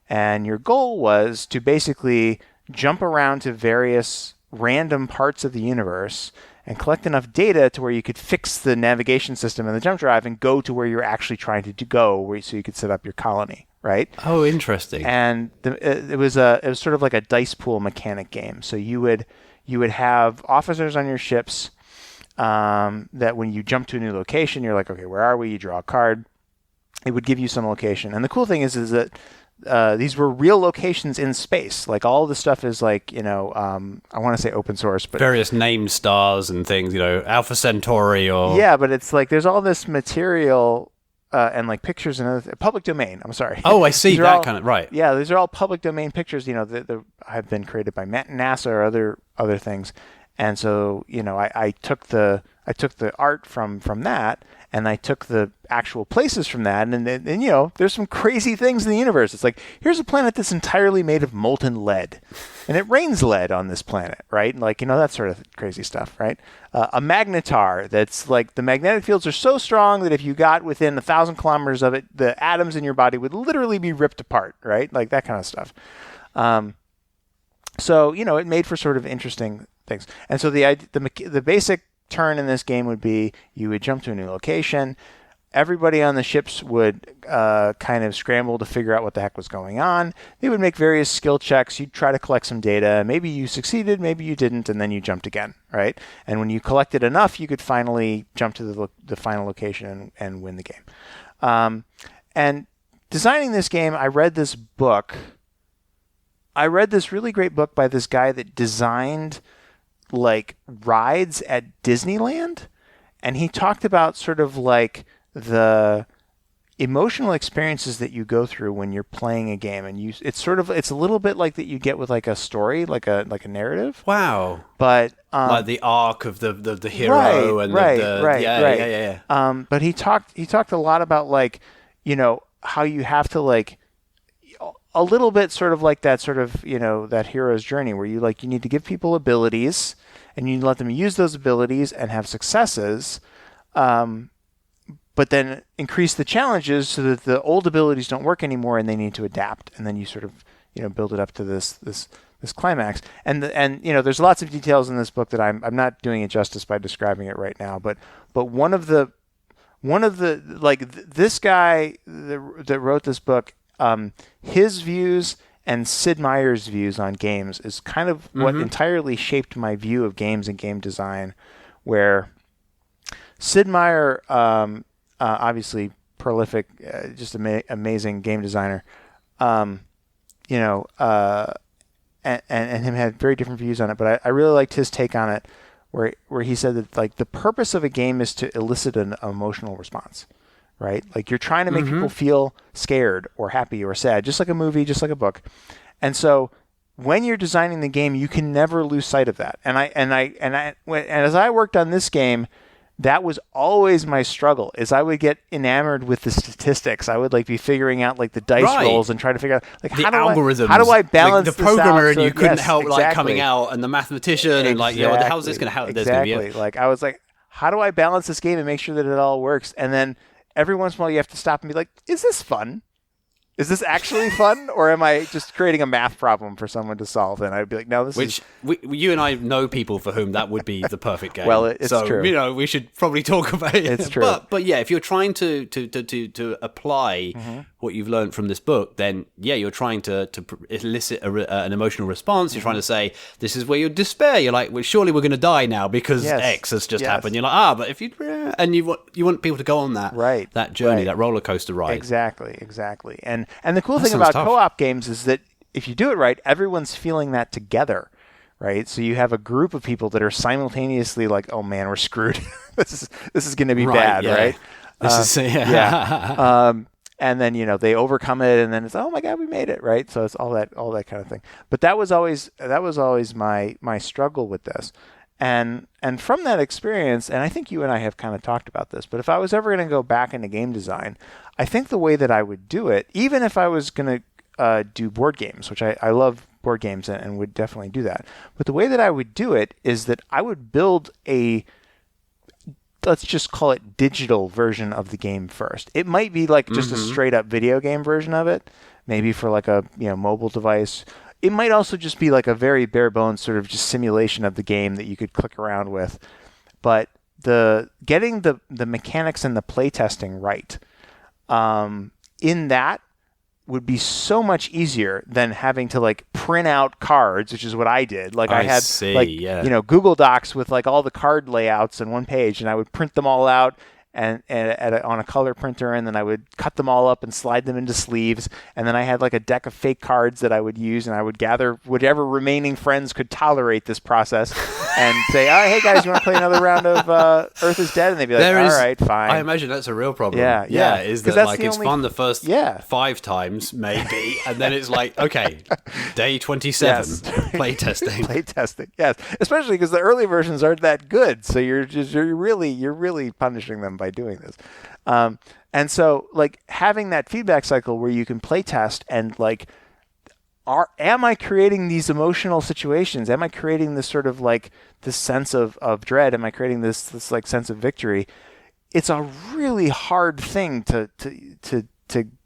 and your goal was to basically jump around to various random parts of the universe and collect enough data to where you could fix the navigation system in the jump drive and go to where you're actually trying to go, so you could set up your colony, right? Oh, interesting. And it was sort of like a dice pool mechanic game. So you would have officers on your ships that when you jump to a new location, you're like, okay, where are we? You draw a card. It would give you some location. And the cool thing is that these were real locations in space. Like all the stuff is like, I want to say open source, but various named stars and things, Alpha Centauri or but it's like there's all this material and like pictures and public domain. I'm sorry. Oh, I see that kind of right. Yeah, these are all public domain pictures. That have been created by NASA or other things. And so I took the art from that. And I took the actual places from that, and there's some crazy things in the universe. It's like, here's a planet that's entirely made of molten lead, and it rains lead on this planet, right? Like, that sort of crazy stuff, right? A magnetar that's like the magnetic fields are so strong that if you got within 1,000 kilometers of it, the atoms in your body would literally be ripped apart, right? Like that kind of stuff. So it made for sort of interesting things. And so the basic turn in this game would be you would jump to a new location. Everybody on the ships would kind of scramble to figure out what the heck was going on. They would make various skill checks. You'd try to collect some data. Maybe you succeeded, maybe you didn't, and then you jumped again, right? And when you collected enough, you could finally jump to the final location and win the game. And designing this game, I read this really great book by this guy that designed like rides at Disneyland, and he talked about sort of like the emotional experiences that you go through when you're playing a game, and it's a little bit like that you get with like a story, like a narrative. Wow. But like the arc of the hero right. But he talked a lot about like how you have to like a little bit sort of like that sort of that hero's journey where you need to give people abilities and you let them use those abilities and have successes, but then increase the challenges so that the old abilities don't work anymore and they need to adapt, and then you sort of build it up to this climax. And there's lots of details in this book that I'm not doing it justice by describing it right now, but one of the this guy that wrote this book, his views and Sid Meier's views on games is kind of what entirely shaped my view of games and game design, where Sid Meier, obviously prolific, just amazing game designer. You know, and him had very different views on it, but I really liked his take on it, where he said that like the purpose of a game is to elicit an emotional response, right? Like you're trying to make people feel scared or happy or sad, just like a movie, just like a book. And so when you're designing the game, you can never lose sight of that. And as I worked on this game, that was always my struggle. Is I would get enamored with the statistics. I would like be figuring out like the dice rolls and trying to figure out like the algorithms. How do I balance like the programmer this out and you couldn't help like coming out, and the mathematician and like how's this going to help? Exactly. Like I was like, how do I balance this game and make sure that it all works? And then every once in a while you have to stop and be like, is this fun? Is this actually fun, or am I just creating a math problem for someone to solve? And I'd be like, no, this is... you and I know people for whom that would be the perfect game. Well, it's true. You know, we should probably talk about it. It's true. But yeah, if you're trying to apply what you've learned from this book, then yeah, you're trying to elicit an emotional response. You're trying to say, this is where you despair. You're like, well, surely we're going to die now because X has just happened. You're like, but if you want people to go on that journey, that roller coaster ride. Exactly. And the cool thing about co-op games is that if you do it right, everyone's feeling that together, right? So you have a group of people that are simultaneously like, "Oh man, we're screwed. this is going to be bad," right? And then they overcome it, and then it's, "Oh my God, we made it!" Right? So it's all that kind of thing. But that was always my struggle with this. And from that experience, and I think you and I have kind of talked about this, but if I was ever going to go back into game design, I think the way that I would do it, even if I was going to do board games, which I love board games and would definitely do that, but the way that I would do it is that I would build let's just call it digital version of the game first. It might be like just a straight up video game version of it, maybe for like a mobile device. It might also just be like a very bare bones sort of just simulation of the game that you could click around with. But getting the mechanics and the playtesting right in that would be so much easier than having to like print out cards, which is what I did. Like I had Google Docs with like all the card layouts on one page, and I would print them all out and on a color printer, and then I would cut them all up and slide them into sleeves, and then I had like a deck of fake cards that I would use, and I would gather whatever remaining friends could tolerate this process and say, "Oh, hey guys, you want to play another round of Earth is Dead?" And they'd be like, "All right, fine." I imagine that's a real problem. Yeah. Is that like it's fun the first 5 times maybe, and then it's like, okay, day 27, playtesting. Yes, especially because the early versions aren't that good, so you're really punishing them by doing this. And so like having that feedback cycle where you can play test and like, am I creating these emotional situations? Am I creating this sort of like this sense of dread? Am I creating this like sense of victory? It's a really hard thing to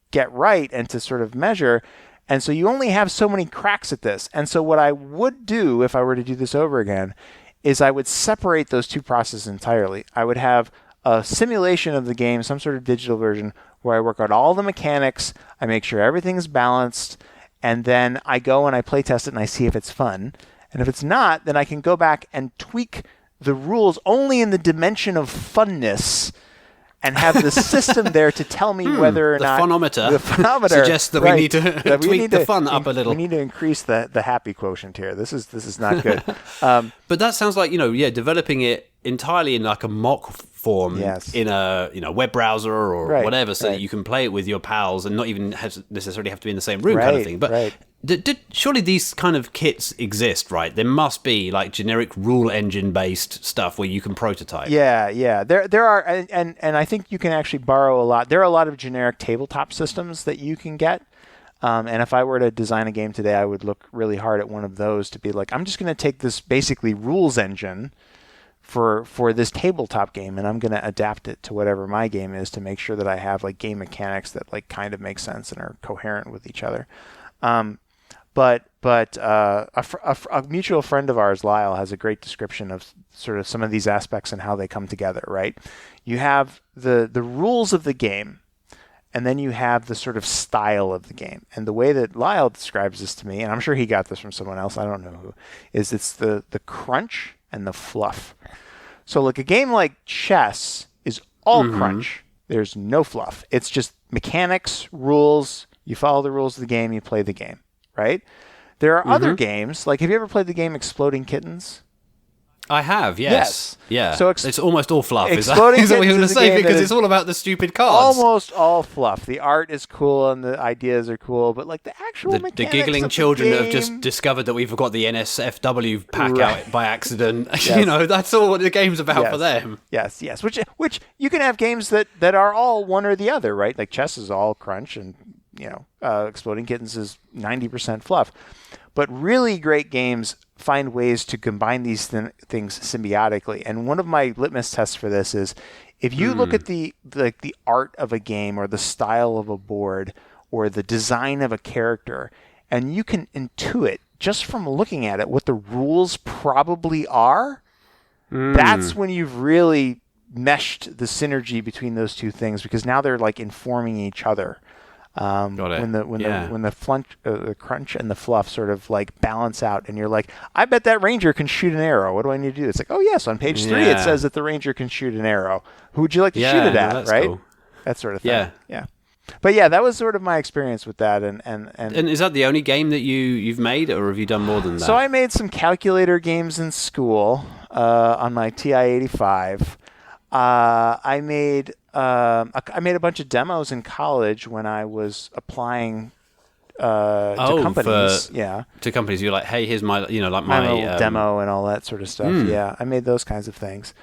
get right and to sort of measure. And so you only have so many cracks at this. And so what I would do if I were to do this over again is I would separate those two processes entirely. I would have a simulation of the game, some sort of digital version, where I work out all the mechanics, I make sure everything's balanced, and then I go and I play test it and I see if it's fun. And if it's not, then I can go back and tweak the rules only in the dimension of funness and have the system there to tell me whether or not the phonometer suggests that we need to tweak the fun up a little. We need to increase the happy quotient here. This is not good. But that sounds like developing it entirely in like a mock form in a web browser or whatever, so that you can play it with your pals and not even necessarily have to be in the same room, kind of thing. But surely these kind of kits exist, right? There must be like generic rule engine based stuff where you can prototype. Yeah. There are, and I think you can actually borrow a lot. There are a lot of generic tabletop systems that you can get. And if I were to design a game today, I would look really hard at one of those to be like, I'm just going to take this basically rules engine for this tabletop game, and I'm going to adapt it to whatever my game is to make sure that I have like game mechanics that like kind of make sense and are coherent with each other. But a mutual friend of ours, Lyle, has a great description of sort of some of these aspects and how they come together, right? You have the rules of the game, and then you have the sort of style of the game. And the way that Lyle describes this to me, and I'm sure he got this from someone else, I don't know who, is it's the crunch and the fluff. So like a game like chess is all crunch. There's no fluff. It's just mechanics, rules. You follow the rules of the game, you play the game, right? There are other games, like have you ever played the game Exploding Kittens? I have, yes. Yeah. So it's almost all fluff. Is that Exploding what you're going to Kittens is a say? game Because that it's all about the stupid cards. Almost all fluff. The art is cool and the ideas are cool, but like the actual mechanics The giggling of children the have game, just discovered that we forgot the NSFW pack Right. out by accident. Yes. That's all what the game's about for them. Yes. Which you can have games that are all one or the other, right? Like chess is all crunch, and Exploding Kittens is 90% fluff. But really great games find ways to combine these things symbiotically. And one of my litmus tests for this is if you look at the art of a game or the style of a board or the design of a character, and you can intuit just from looking at it what the rules probably are, that's when you've really meshed the synergy between those two things, because now they're like informing each other. Got it. When the crunch and the fluff sort of like balance out, and you're like, I bet that ranger can shoot an arrow. What do I need to do? It's like, oh yes, on page 3 it says that the ranger can shoot an arrow. Who would you like to shoot it at? Right? Cool. That sort of thing. Yeah. But yeah, that was sort of my experience with that. And is that the only game that you've made, or have you done more than that? So I made some calculator games in school on my TI-85. I made a bunch of demos in college when I was applying to companies. To companies, you're like, hey, here's my, my little demo and all that sort of stuff. Yeah, I made those kinds of things.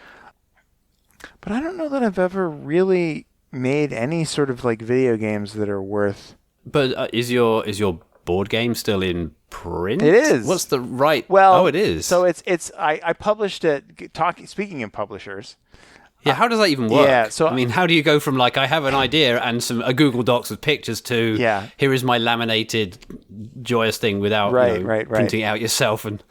But I don't know that I've ever really made any sort of like video games that are worth. But is your board game still in print? It is. What's the right? Well, oh, it is. So I published it. Speaking of publishers. Yeah, how does that even work? Yeah, so I mean, how do you go from like I have an idea and a Google Docs with pictures to here is my laminated joyous thing without printing it out yourself? And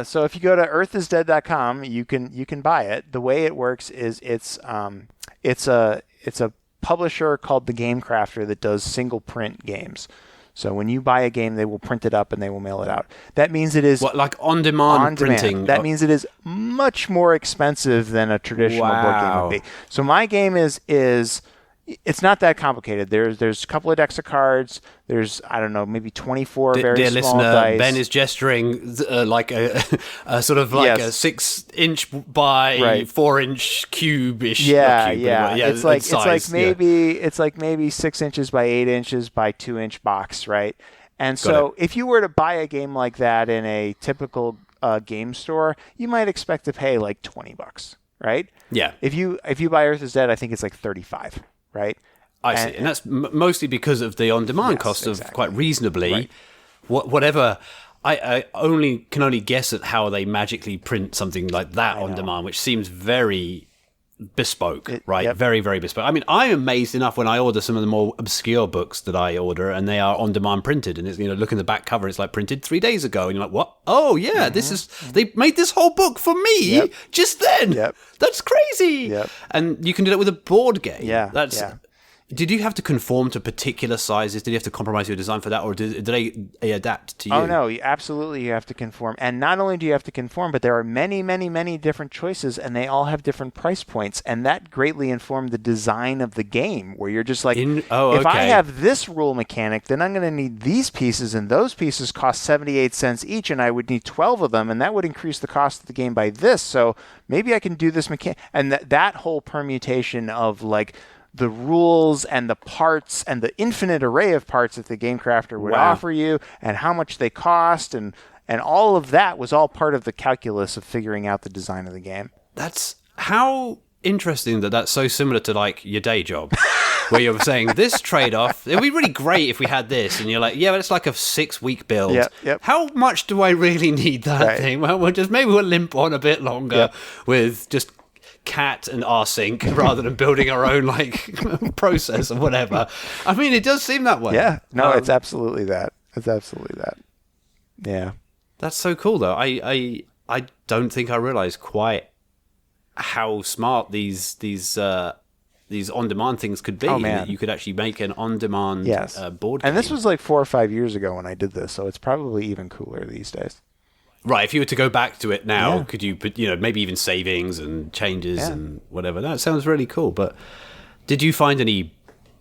so if you go to earthisdead.com, you can buy it. The way it works is it's a publisher called The Game Crafter that does single print games. So when you buy a game, they will print it up and they will mail it out. That means it is like on-demand printing. That means it is much more expensive than a traditional board game would be. So my game is it's not that complicated. There's a couple of decks of cards. There's, I don't know, maybe 24 very dear small listener, dice. Ben is gesturing like a sort of like a 6-inch by 4-inch cube-ish. Yeah. It's like maybe 6 inches by 8 inches by 2-inch box, right? And so if you were to buy a game like that in a typical game store, you might expect to pay like $20, right? Yeah. If you buy Earth is Dead, I think it's like $35. Right, I see, and that's mostly because of the on-demand cost of quite reasonably, whatever. I can only guess at how they magically print something like that on demand, which seems very bespoke, right? Yep. Very, very bespoke. I mean, I'm amazed enough when I order some of the more obscure books that I order, and they are on-demand printed, and it's look in the back cover, it's like printed 3 days ago, and you're like, what? Oh yeah, this is they made this whole book for me just then. Yep. That's crazy. Yep. And you can do that with a board game. Yeah. Did you have to conform to particular sizes? Did you have to compromise your design for that, or did they adapt to you? Oh, no, absolutely you have to conform. And not only do you have to conform, but there are many, many, many different choices, and they all have different price points. And that greatly informed the design of the game, where you're just like, if I have this rule mechanic, then I'm going to need these pieces, and those pieces cost 78 cents each, and I would need 12 of them, and that would increase the cost of the game by this. So maybe I can do this mechanic. And that whole permutation of like, the rules and the parts and the infinite array of parts that the Game Crafter would offer you, and how much they cost, and all of that was all part of the calculus of figuring out the design of the game. That's how interesting that's so similar to like your day job, where you're saying this trade-off, it'd be really great if we had this, and you're like, yeah, but it's like a 6-week build. Yep. How much do I really need that thing? Well, we'll limp on a bit longer with just cat and rsync rather than building our own like process or whatever. I mean, it does seem that way. Yeah. No, it's absolutely that. Yeah. That's so cool though. I don't think I realized quite how smart these on-demand things could be. Oh, man. That you could actually make an on-demand board game. And this was like 4 or 5 years ago when I did this, so it's probably even cooler these days. Right, if you were to go back to it now, could you put, maybe even savings and changes and whatever? That sounds really cool. But did you find any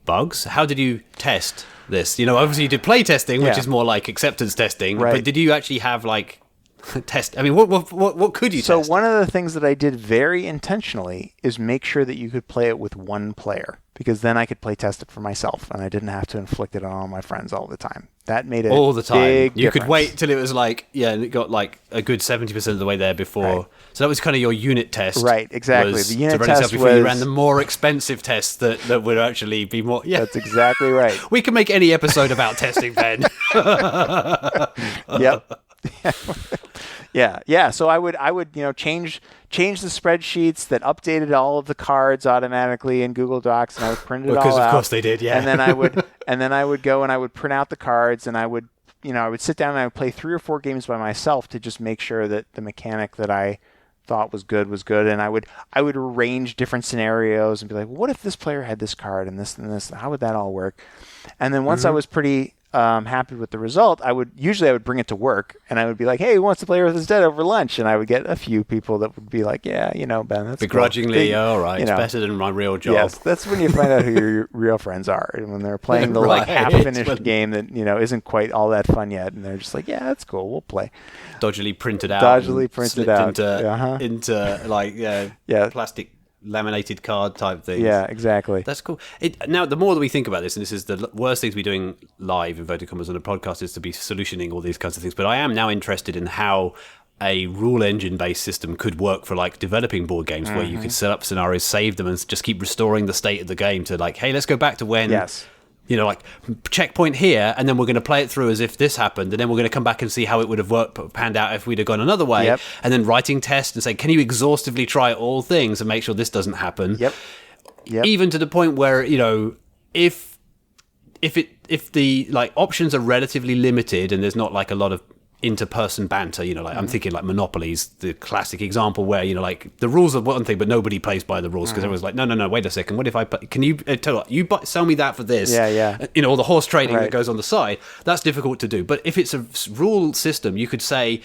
bugs? How did you test this? Obviously you did playtesting, which is more like acceptance testing. Right. But did you actually have like test? I mean, what could you test? So one of the things that I did very intentionally is make sure that you could play it with one player, because then I could play test it for myself and I didn't have to inflict it on all my friends all the time. That made it all the time. Big you difference. Could wait till it was like, it got like a good 70% of the way there before. Right. So that was kind of your unit test. Right, exactly. Was the unit to run test yourself before was... you ran the more expensive tests that would actually be more... Yeah, that's exactly right. We can make any episode about testing, Ben. Yep. Yeah. So I would change the spreadsheets that updated all of the cards automatically in Google Docs, and I would print it all out. Because of course they did, yeah. And then I would go and I would print out the cards, and I would sit down and I would play 3 or 4 games by myself to just make sure that the mechanic that I thought was good, and I would arrange different scenarios and be like, well, what if this player had this card and this and this? How would that all work? And then once I was pretty happy with the result, I would bring it to work, and I would be like, hey, who wants to play with us dead over lunch? And I would get a few people that would be like, yeah, Ben, that's begrudgingly, cool. all right, it's better than my real job. Yes, that's when you find out who your real friends are, and when they're playing the like half-finished game that isn't quite all that fun yet, and they're just like, yeah, that's cool, we'll play. Dodgily printed out into like plastic laminated card type things. Yeah, exactly. That's cool. Now, the more that we think about this, and this is the worst thing to be doing live, inverted commas, on a podcast, is to be solutioning all these kinds of things. But I am now interested in how a rule engine based system could work for like developing board games, where you could set up scenarios, save them, and just keep restoring the state of the game to like, hey, let's go back to when. Yes. Like checkpoint here, and then we're going to play it through as if this happened, and then we're going to come back and see how it would have panned out if we'd have gone another way. Yep. And then writing tests and say, can you exhaustively try all things and make sure this doesn't happen? Yep. Even to the point where if the like options are relatively limited and there's not like a lot of interperson banter, like I'm thinking like Monopoly's the classic example where like the rules are one thing but nobody plays by the rules because everyone's like no wait a second, what if I can you sell me that for this, or the horse trading that goes on the side. That's difficult to do. But if it's a rule system, you could say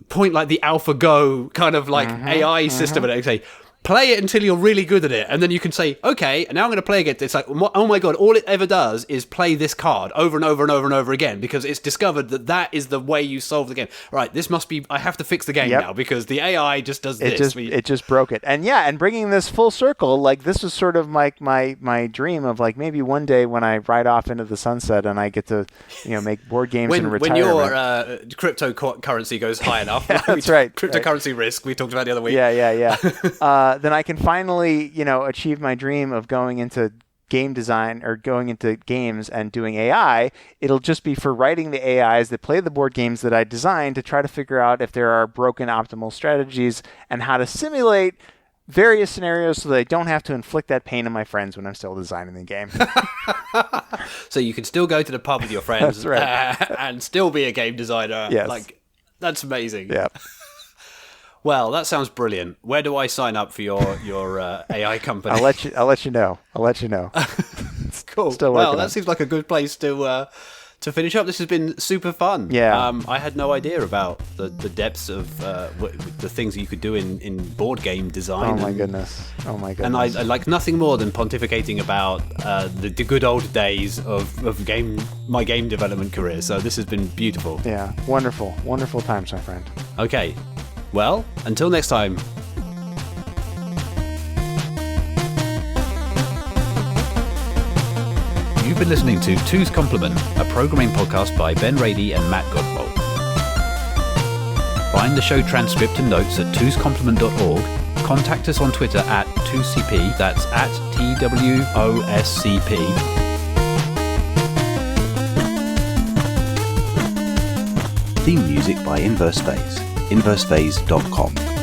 point like the AlphaGo kind of like AI system and say play it until you're really good at it, and then you can say, okay, now I'm going to play again. It's like, oh my god, all it ever does is play this card over and over and over and over again, because it's discovered that is the way you solve the game. Right, this must be, I have to fix the game now, because the AI just does this. It just broke it. And bringing this full circle, like this was sort of my dream of like maybe one day when I ride off into the sunset and I get to make board games in retirement. When your cryptocurrency goes high enough. That's right. Cryptocurrency risk, we talked about the other week. Yeah. Then I can finally, achieve my dream of going into game design or going into games and doing AI. It'll just be for writing the AIs that play the board games that I designed to try to figure out if there are broken optimal strategies and how to simulate various scenarios so that I don't have to inflict that pain on my friends when I'm still designing the game. So you can still go to the pub with your friends and still be a game designer. Yes. Like, that's amazing. Yeah. Well, that sounds brilliant. Where do I sign up for your AI company? I'll let you know. It's cool. Still well, that seems like a good place to finish up. This has been super fun. Yeah. I had no idea about the depths of the things that you could do in board game design. Oh my goodness. And I like nothing more than pontificating about the good old days of my game development career. So this has been beautiful. Yeah. Wonderful times, my friend. Okay. Well, until next time. You've been listening to Two's Complement, a programming podcast by Ben Rady and Matt Godbolt. Find the show transcript and notes at twoscomplement.org. Contact us on Twitter at 2CP, that's at TWOSCP. Theme music by Inverse Phase, inversephase.com.